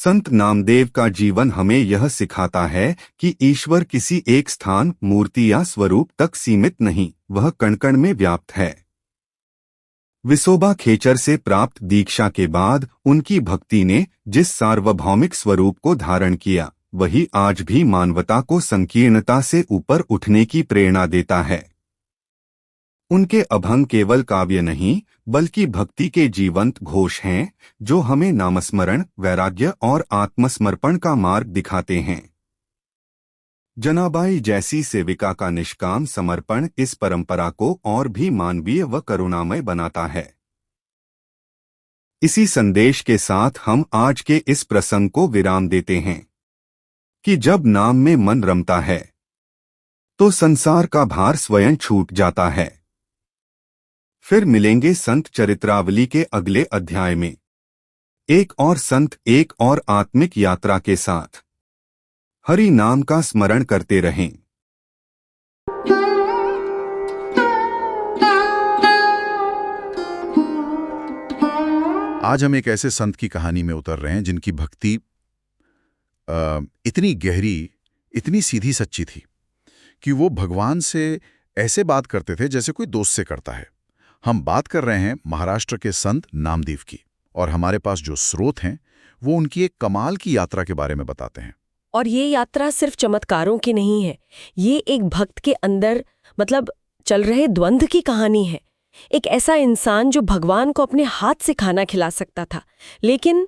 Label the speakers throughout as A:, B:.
A: संत नामदेव का जीवन हमें यह सिखाता है कि ईश्वर किसी एक स्थान, मूर्ति या स्वरूप तक सीमित नहीं, वह कण-कण में व्याप्त है। विसोबा खेचर से प्राप्त दीक्षा के बाद उनकी भक्ति ने जिस सार्वभौमिक स्वरूप को धारण किया, वही आज भी मानवता को संकीर्णता से ऊपर उठने की प्रेरणा देता है। उनके अभंग केवल काव्य नहीं, बल्कि भक्ति के जीवंत घोष हैं, जो हमें नामस्मरण, वैराग्य और आत्मसमर्पण का मार्ग दिखाते हैं। जनाबाई जैसी सेविका का निष्काम समर्पण इस परंपरा को और भी मानवीय व करुणामय बनाता है। इसी संदेश के साथ हम आज के इस प्रसंग को विराम देते हैं कि जब नाम में मन रमता है, तो संसार का भार स्वयं छूट जाता है। फिर मिलेंगे संत चरित्रावली के अगले अध्याय में, एक और संत, एक और आत्मिक यात्रा के साथ। हरि नाम का स्मरण करते रहें।
B: आज हम एक ऐसे संत की कहानी में उतर रहे हैं जिनकी भक्ति इतनी गहरी, इतनी सीधी सच्ची थी कि वो भगवान से ऐसे बात करते थे जैसे कोई दोस्त से करता है। हम बात कर रहे हैं महाराष्ट्र के संत नामदेव की, और हमारे पास जो स्रोत हैं वो उनकी एक कमाल की यात्रा के बारे में बताते हैं।
C: और ये यात्रा सिर्फ चमत्कारों की नहीं है, ये एक भक्त के अंदर चल रहे द्वंद्व की कहानी है। एक ऐसा इंसान जो भगवान को अपने हाथ से खाना खिला सकता था, लेकिन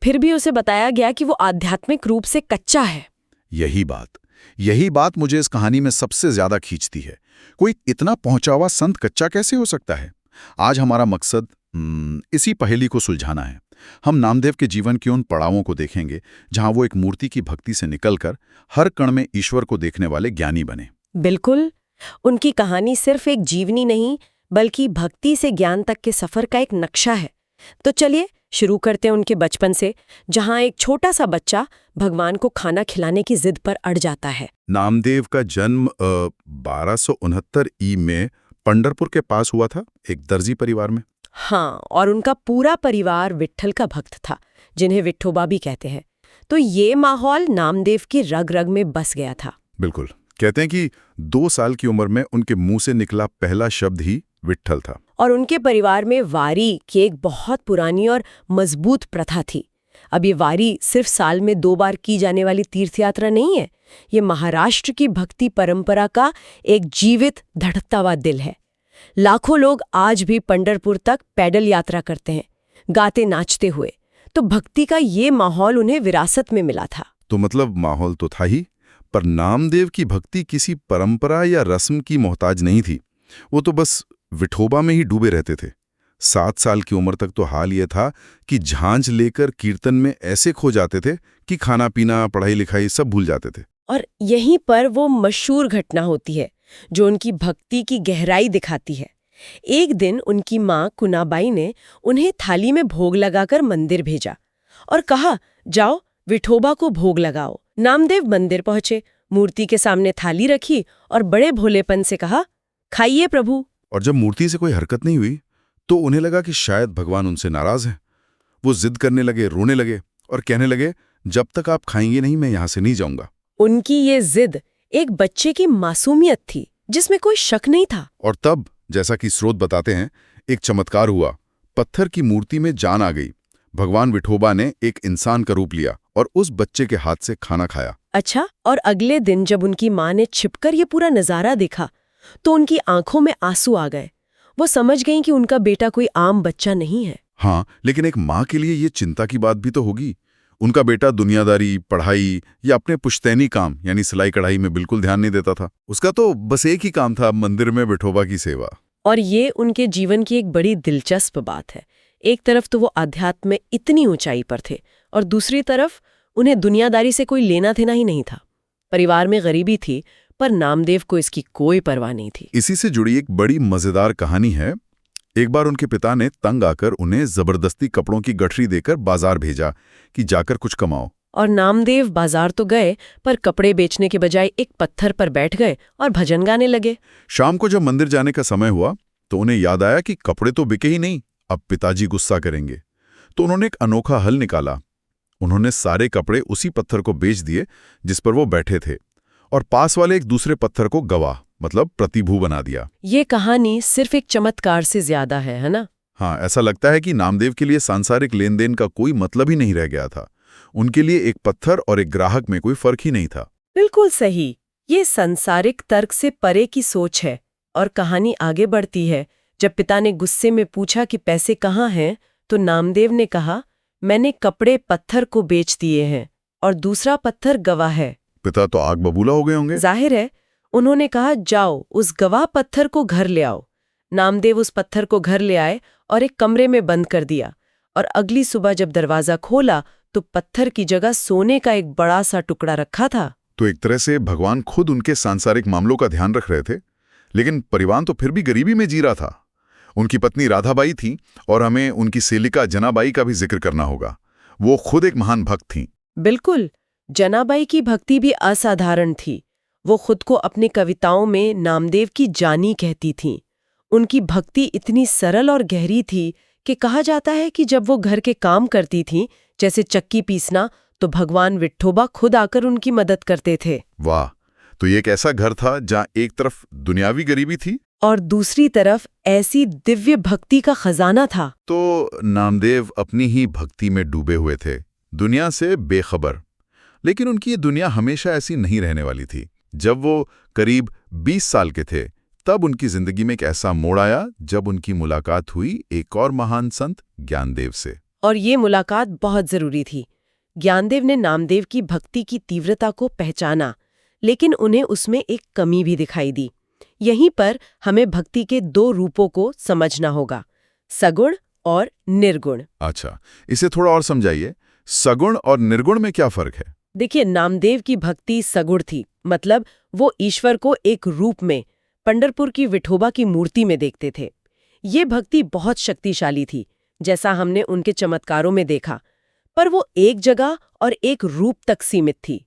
C: फिर भी उसे बताया गया कि वो आध्यात्मिक रूप से कच्चा है।
B: यही बात मुझे इस कहानी में सबसे ज्यादा खींचती है। कोई इतना पहुंचा हुआ संत कच्चा कैसे हो सकता है? आज हमारा मकसद इसी पहेली को सुलझाना है। हम नामदेव के जीवन के उन पड़ावों को देखेंगे जहां वो एक मूर्ति की भक्ति से निकलकर हर कण में ईश्वर को देखने वाले ज्ञानी बने।
C: बिल्कुल, उनकी कहानी सिर्फ एक जीवनी नहीं, बल्कि भक्ति से ज्ञान तक के सफर का एक नक्शा है। तो चलिए शुरू करते हैं उनके बचपन से, जहां एक छोटा सा बच्चा भगवान को खाना खिलाने की जिद पर अड़ जाता है।
B: नामदेव का जन्म 1269 में पंढरपुर के पास हुआ था, एक दर्जी परिवार में।
C: हाँ, और उनका पूरा परिवार विट्ठल का भक्त था, जिन्हें विठोबा भी कहते हैं। तो ये माहौल नामदेव की रग रग में बस गया था।
B: बिल्कुल, कहते हैं कि 2 साल की उम्र में उनके मुंह से निकला पहला शब्द ही विट्ठल था।
C: और उनके परिवार में वारी की एक बहुत पुरानी और मजबूत प्रथा थी। अब ये वारी सिर्फ साल में 2 बार की जाने वाली तीर्थ यात्रा नहीं है, ये महाराष्ट्र की भक्ति परंपरा का एक जीवित धड़कता हुआ दिल है। लाखों लोग आज भी पंढरपुर तक पैदल यात्रा करते हैं, गाते नाचते हुए। तो भक्ति का ये माहौल उन्हें विरासत में मिला था।
B: तो मतलब माहौल तो था ही, पर नामदेव की भक्ति किसी परंपरा या रस्म की मोहताज नहीं थी। वो तो बस विठोबा में ही डूबे रहते थे। 7 साल की उम्र तक तो हाल ये था कि झांझ लेकर कीर्तन में ऐसे खो जाते थे कि खाना पीना, पढ़ाई लिखाई सब भूल जाते थे।
C: और यहीं पर वो मशहूर घटना होती है जो उनकी भक्ति की गहराई दिखाती है। एक दिन उनकी माँ कुनाबाई ने उन्हें थाली में भोग लगाकर मंदिर भेजा और कहा, जाओ विठोबा को भोग लगाओ। नामदेव मंदिर पहुंचे, मूर्ति के सामने थाली रखी और बड़े भोलेपन से कहा, खाइए प्रभु।
B: और जब मूर्ति से कोई हरकत नहीं हुई तो उन्हें लगा कि शायद भगवान उनसे नाराज हैं। वो जिद करने लगे, रोने लगे और कहने लगे, जब तक आप खाएंगे नहीं मैं यहां से नहीं जाऊंगा।
C: उनकी ये जिद एक बच्चे की मासूमियत थी, जिसमें कोई शक नहीं था।
B: और तब, जैसा कि स्रोत बताते हैं, एक चमत्कार हुआ। पत्थर की मूर्ति में जान आ गई। भगवान विठोबा ने एक इंसान का रूप लिया और उस बच्चे के हाथ से खाना खाया।
C: अच्छा, और अगले दिन जब उनकी माँ ने छिपकर ये पूरा नजारा देखा तो उनकी आंखों में आंसू आ गए। वो समझ गईं कि उनका बेटा कोई आम बच्चा नहीं है।
B: हाँ, लेकिन एक माँ के लिए ये चिंता की बात भी तो होगी। उनका बेटा दुनियादारी, पढ़ाई या अपने पुश्तैनी काम यानी सिलाई कढ़ाई में बिल्कुल ध्यान नहीं देता था। उसका तो बस एक ही काम था, मंदिर में विठोबा की सेवा।
C: और ये उनके जीवन की एक बड़ी दिलचस्प बात है। एक तरफ तो वो आध्यात्म में इतनी ऊंचाई पर थे और दूसरी तरफ उन्हें दुनियादारी से कोई लेना देना ही नहीं था। परिवार में गरीबी थी, पर नामदेव को इसकी कोई परवाह नहीं थी।
B: इसी से जुड़ी एक बड़ी मजेदार कहानी है। एक बार उनके पिता ने तंग आकर उन्हें जबरदस्ती कपड़ों की गठरी देकर बाजार भेजा कि जाकर कुछ कमाओ।
C: और नामदेव बाजार तो गए, पर कपड़े बेचने के बजाय एक पत्थर पर बैठ गए और भजन गाने लगे।
B: शाम को जब मंदिर जाने का समय हुआ तो उन्हें याद आया कि कपड़े तो बिके ही नहीं, अब पिताजी गुस्सा करेंगे। तो उन्होंने एक अनोखा हल निकाला। उन्होंने सारे कपड़े उसी पत्थर को बेच दिए जिस पर वो बैठे थे, और पास वाले एक दूसरे पत्थर को गवाह मतलब प्रतिभू बना दिया।
C: ये कहानी सिर्फ एक चमत्कार से ज्यादा है ना?
B: हाँ, ऐसा लगता है कि नामदेव के लिए सांसारिक लेन देन का कोई मतलब ही नहीं रह गया था। उनके लिए एक पत्थर और एक ग्राहक में कोई फर्क ही नहीं था।
C: बिल्कुल सही। ये संसारिक तर्क से परे की सोच है। और कहानी आगे बढ़ती है। जब पिता ने गुस्से में पूछा कि पैसे कहाँ हैं, तो नामदेव ने कहा, मैंने कपड़े पत्थर को बेच दिए हैं और दूसरा पत्थर गवाह है।
B: पिता तो आग बबूला हो गए होंगे।
C: जाहिर है। उन्होंने कहा, जाओ उस गवाह पत्थर को घर ले आओ। नामदेव उस पत्थर को घर ले आए और एक कमरे में बंद कर दिया। और अगली सुबह जब दरवाजा खोला तो पत्थर की जगह सोने का एक बड़ा सा टुकड़ा रखा था।
B: तो एक तरह से भगवान खुद उनके सांसारिक मामलों का ध्यान रख रहे थे, लेकिन परिवार तो फिर भी गरीबी में जी रहा था। उनकी पत्नी राधाबाई थी, और हमें उनकी सेलिका जनाबाई का भी जिक्र करना होगा। वो खुद एक महान भक्त थीं।
C: बिल्कुल। जनाबाई की भक्ति भी असाधारण थी। वो खुद को अपनी कविताओं में नामदेव की जानी कहती थीं। उनकी भक्ति इतनी सरल और गहरी थी कि कहा जाता है कि जब वो घर के काम करती थीं, जैसे चक्की पीसना, तो भगवान विठ्ठोबा खुद आकर उनकी मदद करते थे।
B: वाह! तो ये एक ऐसा घर था जहां एक तरफ दुनियावी गरीबी थी
C: और दूसरी तरफ ऐसी दिव्य भक्ति का खजाना था।
B: तो नामदेव अपनी ही भक्ति में डूबे हुए थे, दुनिया से बेखबर। लेकिन उनकी ये दुनिया हमेशा ऐसी नहीं रहने वाली थी। जब वो करीब 20 साल के थे, तब उनकी जिंदगी में एक ऐसा मोड़ आया जब उनकी मुलाकात हुई एक और महान संत ज्ञानदेव से।
C: और ये मुलाकात बहुत जरूरी थी। ज्ञानदेव ने नामदेव की भक्ति की तीव्रता को पहचाना, लेकिन उन्हें उसमें एक कमी भी दिखाई दी। यहीं पर हमें भक्ति के दो रूपों को समझना होगा, सगुण और निर्गुण।
B: अच्छा, इसे थोड़ा और समझाइए। सगुण और निर्गुण में क्या फर्क है?
C: देखिए, नामदेव की भक्ति सगुण थी, मतलब वो ईश्वर को एक रूप में, पंढरपुर की विठोबा की मूर्ति में देखते थे। ये भक्ति बहुत शक्तिशाली थी, जैसा हमने उनके चमत्कारों में देखा, पर वो एक जगह और एक रूप तक सीमित थी।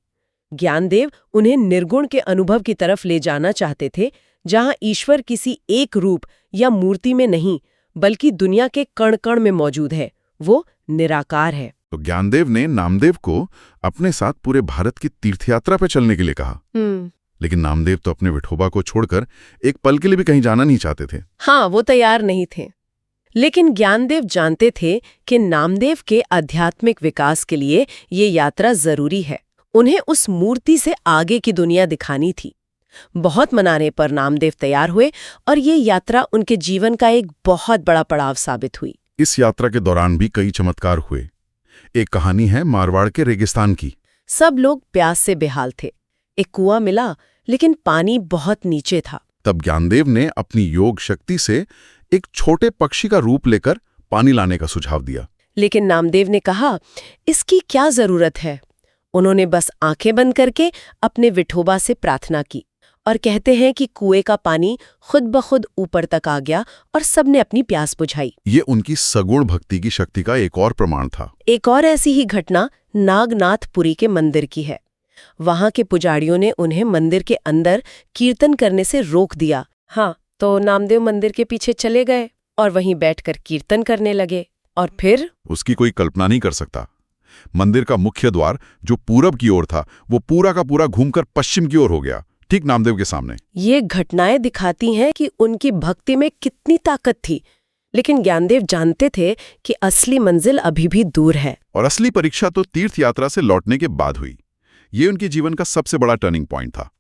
C: ज्ञानदेव उन्हें निर्गुण के अनुभव की तरफ ले जाना चाहते थे, जहां ईश्वर किसी एक रूप या मूर्ति में नहीं, बल्कि दुनिया के कण कण में मौजूद है। वो निराकार है।
B: तो ज्ञानदेव ने नामदेव को अपने साथ पूरे भारत की तीर्थयात्रा पर चलने के लिए कहा। लेकिन नामदेव तो अपने विठोबा को छोड़कर एक पल के लिए भी कहीं जाना नहीं चाहते थे।
C: हाँ, वो तैयार नहीं थे। लेकिन ज्ञानदेव जानते थे कि नामदेव के आध्यात्मिक विकास के लिए ये यात्रा जरूरी है। उन्हें उस मूर्ति से आगे की दुनिया दिखानी थी। बहुत मनाने पर नामदेव तैयार हुए और ये यात्रा उनके जीवन का एक बहुत बड़ा पड़ाव साबित हुई।
B: इस यात्रा के दौरान भी कई चमत्कार हुए। एक कहानी है मारवाड़ के रेगिस्तान की।
C: सब लोग प्यास से बेहाल थे। एक कुआं मिला, लेकिन पानी बहुत नीचे था।
B: तब ज्ञानदेव ने अपनी योग शक्ति से एक छोटे पक्षी का रूप लेकर पानी लाने का सुझाव दिया।
C: लेकिन नामदेव ने कहा, इसकी क्या जरूरत है? उन्होंने बस आंखें बंद करके अपने विठोबा से प्रार्थना की, और कहते हैं कि कुएं का पानी खुद ब खुद ऊपर तक आ गया और सबने अपनी प्यास बुझाई।
B: ये उनकी सगुण भक्ति की शक्ति का एक और प्रमाण था।
C: एक और ऐसी ही घटना नागनाथपुरी के मंदिर की है। वहां के पुजारियों ने उन्हें मंदिर के अंदर कीर्तन करने से रोक दिया। हाँ, तो नामदेव मंदिर के पीछे चले गए और वहीं बैठकर कीर्तन करने लगे। और फिर
B: उसकी कोई कल्पना नहीं कर सकता। मंदिर का मुख्य द्वार जो पूरब की ओर था, वो पूरा का पूरा घूमकर पश्चिम की ओर हो गया, ठीक नामदेव के सामने।
C: ये घटनाएं दिखाती हैं कि उनकी भक्ति में कितनी ताकत थी। लेकिन ज्ञानदेव जानते थे कि असली मंजिल अभी भी दूर है।
B: और असली परीक्षा तो तीर्थ यात्रा से लौटने के बाद हुई। ये उनके जीवन का सबसे बड़ा टर्निंग पॉइंट था।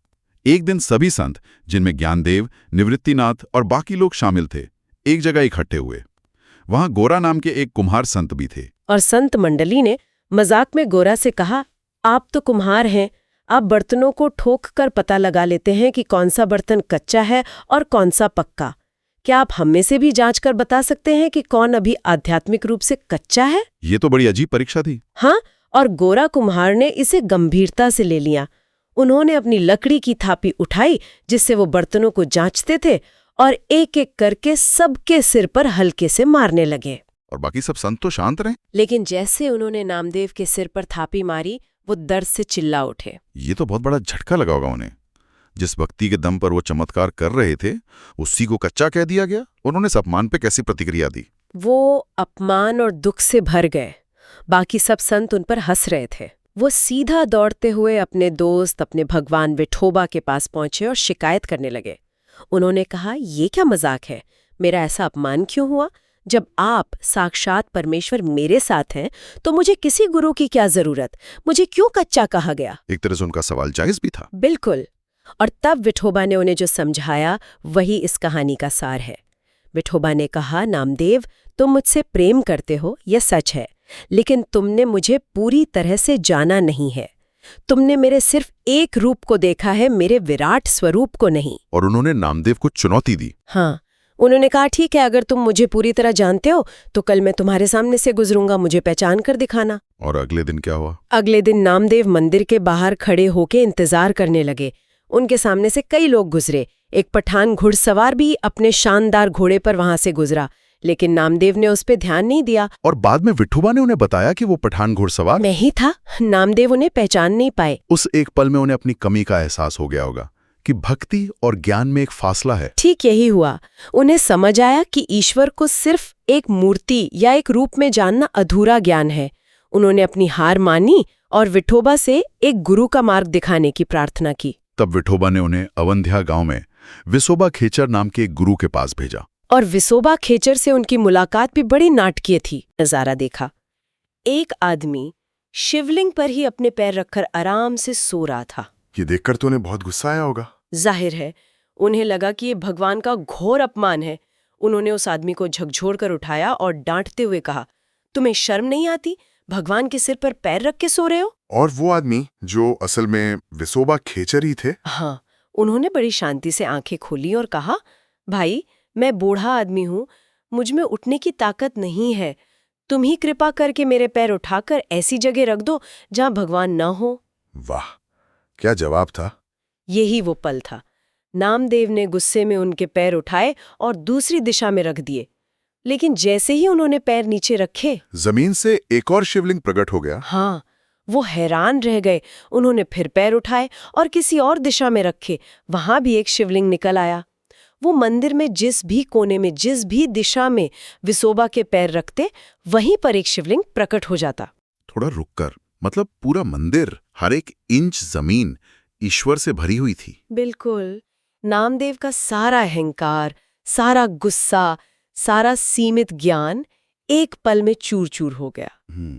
B: एक दिन सभी संत, जिनमें ज्ञानदेव, निवृत्तिनाथ और बाकी लोग शामिल थे, एक जगह इकट्ठे हुए। वहां गोरा नाम के एक कुम्हार संत भी थे।
C: और संत मंडली ने मजाक में गोरा से कहा, आप तो कुम्हार हैं, आप बर्तनों को ठोक कर पता लगा लेते हैं कि कौन सा बर्तन कच्चा है और कौन सा पक्का। क्या आप हम में से भी जांच कर बता सकते हैं कि कौन अभी आध्यात्मिक रूप से कच्चा है?
B: ये तो बड़ी अजीब परीक्षा थी।
C: हाँ, और गोरा कुम्हार ने इसे गंभीरता से ले लिया। उन्होंने अपनी लकड़ी की थापी उठाई, जिससे वो बर्तनों को जांचते थे, और एक एक करके सबके सिर पर हल्के से मारने लगे।
B: और बाकी सब संत तो शांत रहे।
C: लेकिन जैसे उन्होंने नामदेव के सिर पर थापी मारी, वो दर्द से चिल्ला उठे।
B: ये तो बहुत बड़ा झटका लगा होगा उन्हें। जिस भक्ति के दम पर वो चमत्कार कर रहे थे, उसी को कच्चा कह दिया गया। उन्होंने इस अपमान पे कैसी प्रतिक्रिया दी?
C: वो अपमान और दुख से भर गए। बाकी सब संत उन पर हंस रहे थे। वो सीधा दौड़ते हुए अपने दोस्त, अपने भगवान विठोबा के पास पहुंचे और शिकायत करने लगे। उन्होंने कहा, ये क्या मजाक है, मेरा ऐसा अपमान क्यों हुआ? जब आप साक्षात परमेश्वर मेरे साथ हैं तो मुझे किसी गुरु की क्या जरूरत, मुझे क्यों कच्चा कहा गया?
B: एक तरह से उनका सवाल जायज भी था।
C: बिल्कुल। और तब विठोबा ने उन्हें जो समझाया वही इस कहानी का सार है। विठोबा ने कहा, नामदेव, तुम मुझसे प्रेम करते हो, यह सच है, लेकिन तुमने मुझे पूरी तरह से जाना नहीं है। तुमने मेरे सिर्फ एक रूप को देखा है, मेरे विराट स्वरूप को नहीं।
B: और उन्होंने नामदेव को चुनौती दी।
C: हाँ, उन्होंने कहा, ठीक है, अगर तुम मुझे पूरी तरह जानते हो तो कल मैं तुम्हारे सामने से गुजरूंगा, मुझे पहचान कर दिखाना।
B: और अगले दिन क्या हुआ?
C: अगले दिन नामदेव मंदिर के बाहर खड़े होके इंतजार करने लगे। उनके सामने से कई लोग गुजरे। एक पठान घुड़सवार भी अपने शानदार घोड़े पर वहां से गुजरा, लेकिन नामदेव ने उस पर ध्यान नहीं दिया।
B: और बाद में विठोबा ने उन्हें बताया कि वो पठान घुड़सवार
C: मैं ही था। नामदेव उन्हें पहचान नहीं पाए।
B: उस एक पल में उन्हें अपनी कमी का एहसास हो गया होगा कि भक्ति और ज्ञान में एक फासला है।
C: ठीक यही हुआ। उन्हें समझ आया कि ईश्वर को सिर्फ एक मूर्ति या एक रूप में जानना अधूरा ज्ञान है। उन्होंने अपनी हार मानी और विठोबा से एक गुरु का मार्ग दिखाने की प्रार्थना की।
B: तब विठोबा ने उन्हें अवंध्या गांव में विसोबा खेचर नाम के एक गुरु के पास भेजा।
C: और विसोबा खेचर से उनकी मुलाकात भी बड़ी नाटकीय थी। नजारा देखा, एक आदमी शिवलिंग पर ही अपने पैर रखकर आराम से सो रहा था।
D: ये देखकर तो उन्हें बहुत गुस्सा आया होगा।
C: जाहिर है, उन्हें लगा कि ये भगवान का घोर अपमान है। उन्होंने उस आदमी को झकझोर कर उठाया और डांटते हुए कहा, तुम्हें शर्म नहीं आती? भगवान के सिर पर पैर रख के सो रहे हो?
D: और वो आदमी जो असल में विसोबा खेचर ही थे।
C: हाँ, उन्होंने बड़ी शांति से आंखें खोली और कहा, भाई, मैं बूढ़ा आदमी हूं, मुझ में उठने की ताकत नहीं है। तुम ही कृपा करके मेरे पैर उठाकर ऐसी जगह रख दो जहां भगवान न हो।
D: वाह, क्या जवाब था।
C: यही वो पल था। नामदेव ने गुस्से में उनके पैर उठाए और दूसरी दिशा में रख दिए, लेकिन जैसे ही उन्होंने पैर नीचे रखे,
D: जमीन से एक और शिवलिंग प्रकट हो गया।
C: हाँ, वो हैरान रह गए। उन्होंने फिर पैर उठाए और किसी और दिशा में रखे, वहां भी एक शिवलिंग निकल आया। वो मंदिर में जिस भी कोने में, जिस भी दिशा में विसोबा के पैर रखते, वहीं पर एक शिवलिंग प्रकट हो जाता।
B: थोड़ा रुककर, मतलब पूरा मंदिर, हर एक इंच जमीन ईश्वर से भरी हुई थी।
C: बिल्कुल। नामदेव का सारा अहंकार, सारा गुस्सा, सारा सीमित ज्ञान एक पल में चूर चूर हो गया।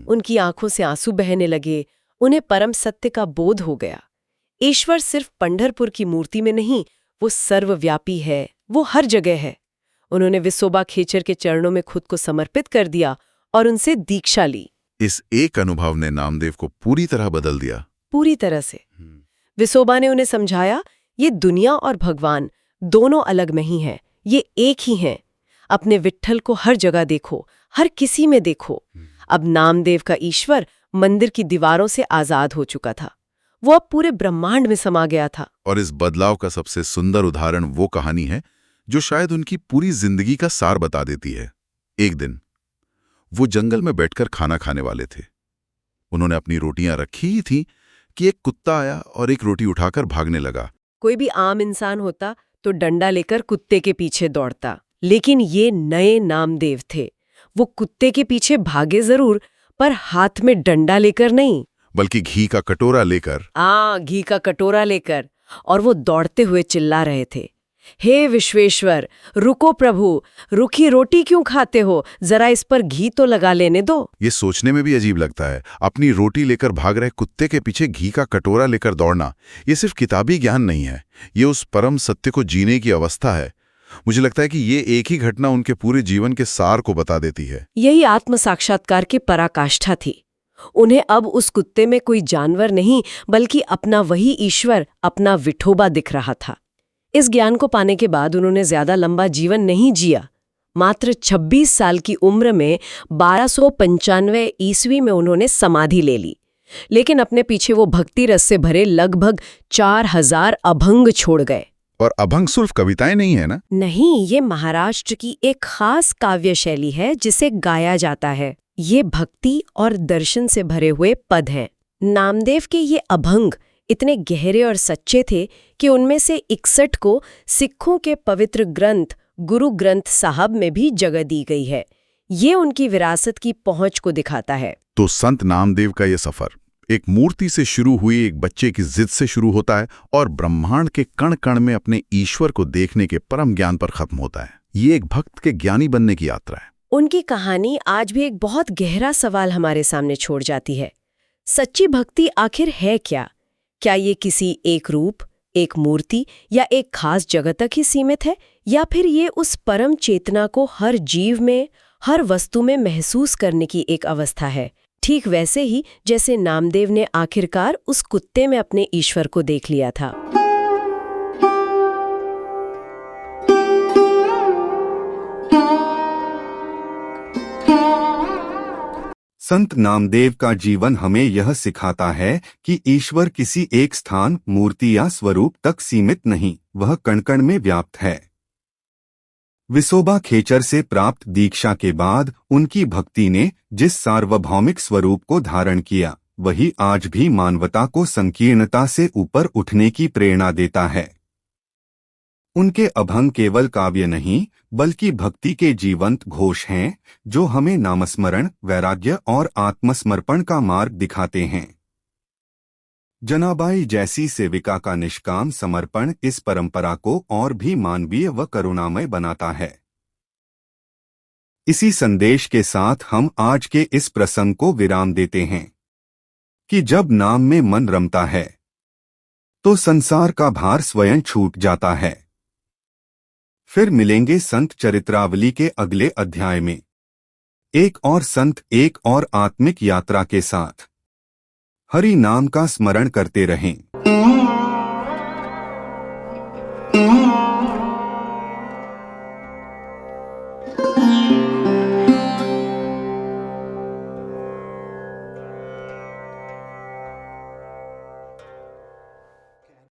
C: उनकी आंखों से आंसू बहने लगे। उन्हें परम सत्य का बोध हो गया। ईश्वर सिर्फ पंढरपुर की मूर्ति में नहीं, वो सर्वव्यापी है, वो हर जगह है। उन्होंने विसोबा खेचर के चरणों में खुद को समर्पित कर दिया और उनसे दीक्षा ली।
B: इस एक अनुभव ने नामदेव को पूरी तरह बदल दिया।
C: पूरी तरह से। विसोबा ने उन्हें समझाया, ये दुनिया और भगवान दोनों अलग नहीं हैं, ये एक ही हैं। अपने विट्ठल को हर जगह देखो, हर किसी में देखो। अब नामदेव का ईश्वर मंदिर की दीवारों से आजाद हो चुका था। वो अब पूरे ब्रह्मांड में समा गया था।
B: और इस बदलाव का सबसे सुंदर उदाहरण वो कहानी है जो शायद उनकी पूरी जिंदगी का सार बता देती है। एक दिन वो जंगल में बैठकर खाना खाने वाले थे। उन्होंने अपनी रोटियां रखी ही थी कि एक कुत्ता आया और एक रोटी उठाकर भागने लगा।
C: कोई भी आम इंसान होता तो डंडा लेकर कुत्ते के पीछे दौड़ता, लेकिन ये नए नामदेव थे। वो कुत्ते के पीछे भागे जरूर, पर हाथ में डंडा लेकर नहीं,
B: बल्कि घी का कटोरा लेकर।
C: घी का कटोरा लेकर। और वो दौड़ते हुए चिल्ला रहे थे, हे विश्वेश्वर, रुको प्रभु, रुखी रोटी क्यों खाते हो, जरा इस पर घी तो लगा लेने दो।
B: ये सोचने में भी अजीब लगता है, अपनी रोटी लेकर भाग रहे कुत्ते के पीछे घी का कटोरा लेकर दौड़ना। ये सिर्फ किताबी ज्ञान नहीं है, ये उस परम सत्य को जीने की अवस्था है। मुझे लगता है कि ये एक ही घटना उनके पूरे जीवन के सार को बता देती है।
C: यही आत्म साक्षात्कार की पराकाष्ठा थी। उन्हें अब उस कुत्ते में कोई जानवर नहीं, बल्कि अपना वही ईश्वर, अपना विठोबा दिख रहा था। इस ज्ञान को पाने के बाद उन्होंने ज्यादा लंबा जीवन नहीं जिया। मात्र 26 साल की उम्र में 1295 ईस्वी में उन्होंने समाधि ले ली, लेकिन अपने पीछे वो भक्ति रस से भरे लगभग 4000 अभंग छोड़ गए।
B: और अभंग सिर्फ कविताएं नहीं है ना?
C: नहीं, ये महाराष्ट्र की एक खास काव्य शैली है जिसे गाया जाता है। ये भक्ति और दर्शन से भरे हुए पद हैं। नामदेव के ये अभंग इतने गहरे और सच्चे थे कि उनमें से 61 को सिखों के पवित्र ग्रंथ गुरु ग्रंथ साहब में भी जगह दी गई है। ये उनकी विरासत की पहुंच को दिखाता है।
B: तो संत नामदेव का ये सफर एक मूर्ति से शुरू हुई एक बच्चे की जिद से शुरू होता है और ब्रह्मांड के कण कण में अपने ईश्वर को देखने के परम ज्ञान पर खत्म होता है। ये एक भक्त के ज्ञानी बनने की यात्रा है।
C: उनकी कहानी आज भी एक बहुत गहरा सवाल हमारे सामने छोड़ जाती है। सच्ची भक्ति आखिर है क्या? क्या ये किसी एक रूप, एक मूर्ति या एक खास जगह तक ही सीमित है, या फिर ये उस परम चेतना को हर जीव में, हर वस्तु में महसूस करने की एक अवस्था है? ठीक वैसे ही जैसे नामदेव ने आखिरकार उस कुत्ते में अपने ईश्वर को देख लिया था।
A: संत नामदेव का जीवन हमें यह सिखाता है कि ईश्वर किसी एक स्थान, मूर्ति या स्वरूप तक सीमित नहीं, वह कण-कण में व्याप्त है। विसोबा खेचर से प्राप्त दीक्षा के बाद उनकी भक्ति ने जिस सार्वभौमिक स्वरूप को धारण किया, वही आज भी मानवता को संकीर्णता से ऊपर उठने की प्रेरणा देता है। उनके अभंग केवल काव्य नहीं, बल्कि भक्ति के जीवंत घोष हैं, जो हमें नामस्मरण, वैराग्य और आत्मसमर्पण का मार्ग दिखाते हैं। जनाबाई जैसी सेविका का निष्काम समर्पण इस परंपरा को और भी मानवीय व करुणामय बनाता है। इसी संदेश के साथ हम आज के इस प्रसंग को विराम देते हैं कि जब नाम में मन रमता है, तो संसार का भार स्वयं छूट जाता है। फिर मिलेंगे संत चरित्रावली के अगले अध्याय में, एक और संत, एक और आत्मिक यात्रा के साथ। हरि नाम का स्मरण करते रहें।